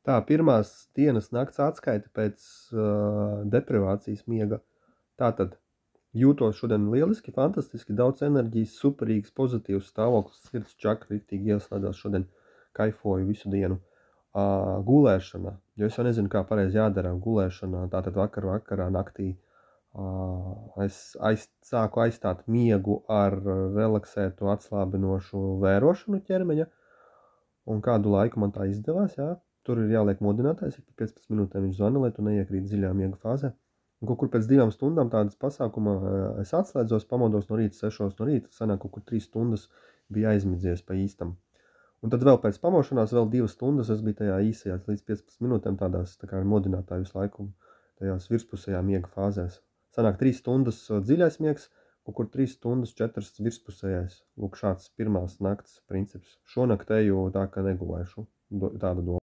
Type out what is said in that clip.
Tā, pirmās dienas nakts atskaita pēc deprivācijas miega. Tātad jūtos šodien lieliski, fantastiski, daudz enerģijas, superīgs, pozitīvs stāvoklis, sirds čakra riktīgi ieslēdzās šodien, kaifoju visu dienu. Gulēšana, jo es jau nezinu, kā pareizi jādara gulēšana, tātad vakarā, naktī. Es sāku aizstāt miegu ar relaksētu, atslābinošu vērošanu ķermeņa, un kādu laiku man tā izdevās, jā. Tur ir jāliek modinātājs, ik pa 15 minūtēm viņš zvana, lai tu neiekrīt dziļā miega fāzē. Un kaut kur pēc 2 stundām tādas pasākuma es atslēdzos, pamodos no rīta 6 no rīta, sanāk kaut kur 3 stundas bija aizmidzies pa īstam. Un tad vēl pēc pamošanās vēl 2 stundas es biju tajā īsajās līdz 15 minūtēm tādās tā kā ar modinātāju visu laiku tajās virspusējā miega fāzēs. Sanāk 3 stundas dziļais miegs, kaut kur 3 stundas 4 virspusējais. Lūk, šāds pirmās nakts princips. Šonakt eju tā, ka negulēšu. Tāda doma.